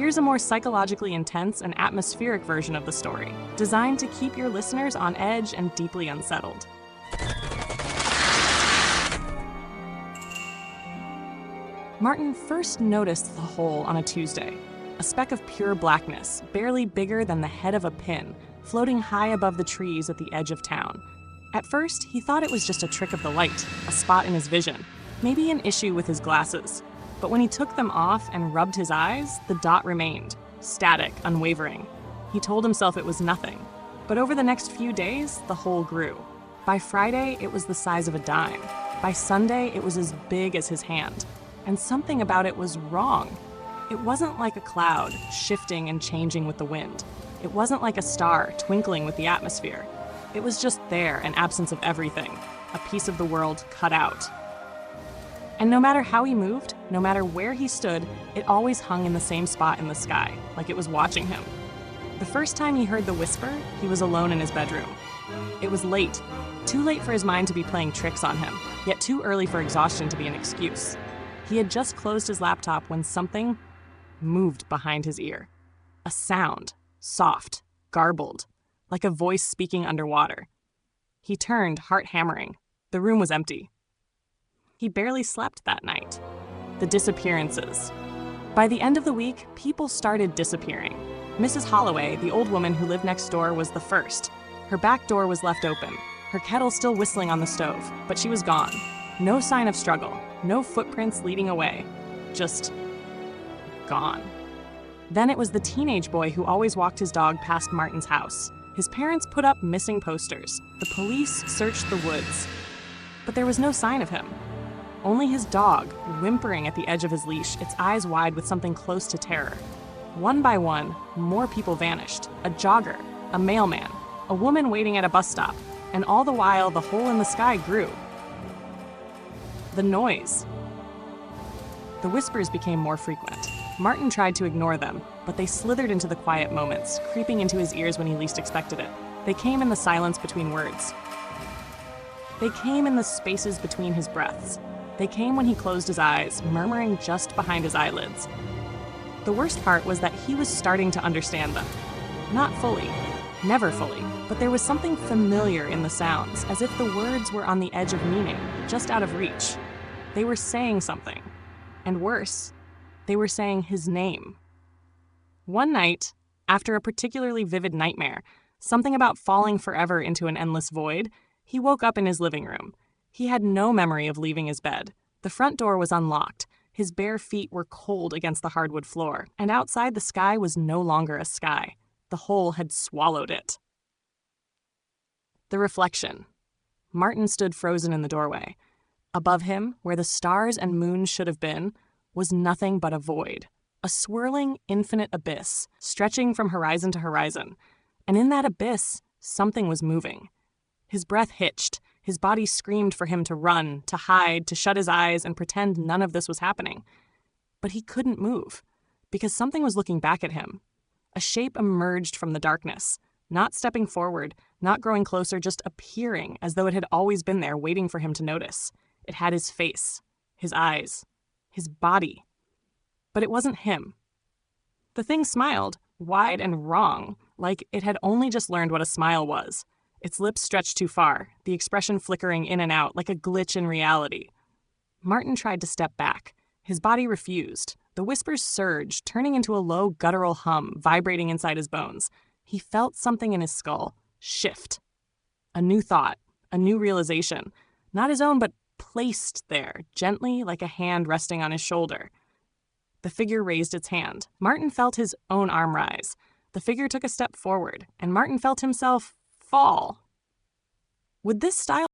Here's a more psychologically intense and atmospheric version of the story, designed to keep your listeners on edge and deeply unsettled. Martin first noticed the hole on a Tuesday, a speck of pure blackness, barely bigger than the head of a pin, floating high above the trees at the edge of town. At first, he thought it was just a trick of the light, a spot in his vision, maybe an issue with his glasses. But when he took them off and rubbed his eyes, the dot remained, static, unwavering. He told himself it was nothing. But over the next few days, the hole grew. By Friday, it was the size of a dime. By Sunday, it was as big as his hand. And something about it was wrong. It wasn't like a cloud, shifting and changing with the wind. It wasn't like a star, twinkling with the atmosphere. It was just there, an absence of everything, a piece of the world cut out. And no matter how he moved, no matter where he stood, it always hung in the same spot in the sky, like it was watching him. The first time he heard the whisper, he was alone in his bedroom. It was late, too late for his mind to be playing tricks on him, yet too early for exhaustion to be an excuse. He had just closed his laptop when something moved behind his ear. A sound, soft, garbled, like a voice speaking underwater. He turned, heart hammering. The room was empty. He barely slept that night. The disappearances. By the end of the week, people started disappearing. Mrs. Holloway, the old woman who lived next door, was the first. Her back door was left open, her kettle still whistling on the stove, but she was gone. No sign of struggle, no footprints leading away. Just gone. Then it was the teenage boy who always walked his dog past Martin's house. His parents put up missing posters. The police searched the woods. But there was no sign of him. Only his dog, whimpering at the edge of his leash, its eyes wide with something close to terror. One by one, more people vanished. A jogger, a mailman, a woman waiting at a bus stop, and all the while the hole in the sky grew. The noise. The whispers became more frequent. Martin tried to ignore them, but they slithered into the quiet moments, creeping into his ears when he least expected it. They came in the silence between words. They came in the spaces between his breaths. They came when he closed his eyes, murmuring just behind his eyelids. The worst part was that he was starting to understand them. Not fully, never fully, but there was something familiar in the sounds, as if the words were on the edge of meaning, just out of reach. They were saying something. And worse, they were saying his name. One night, after a particularly vivid nightmare, something about falling forever into an endless void, he woke up in his living room. He had no memory of leaving his bed. The front door was unlocked. His bare feet were cold against the hardwood floor, and outside the sky was no longer a sky. The hole had swallowed it. The reflection. Martin stood frozen in the doorway. Above him, where the stars and moon should have been, was nothing but a void. A swirling, infinite abyss, stretching from horizon to horizon. And in that abyss, something was moving. His breath hitched. His body screamed for him to run, to hide, to shut his eyes and pretend none of this was happening. But he couldn't move, because something was looking back at him. A shape emerged from the darkness, not stepping forward, not growing closer, just appearing as though it had always been there, waiting for him to notice. It had his face, his eyes, his body. But it wasn't him. The thing smiled, wide and wrong, like it had only just learned what a smile was. Its lips stretched too far, the expression flickering in and out like a glitch in reality. Martin tried to step back. His body refused. The whispers surged, turning into a low guttural hum, vibrating inside his bones. He felt something in his skull shift. A new thought, a new realization. Not his own, but placed there, gently like a hand resting on his shoulder. The figure raised its hand. Martin felt his own arm rise. The figure took a step forward, and Martin felt himself fall. Would this style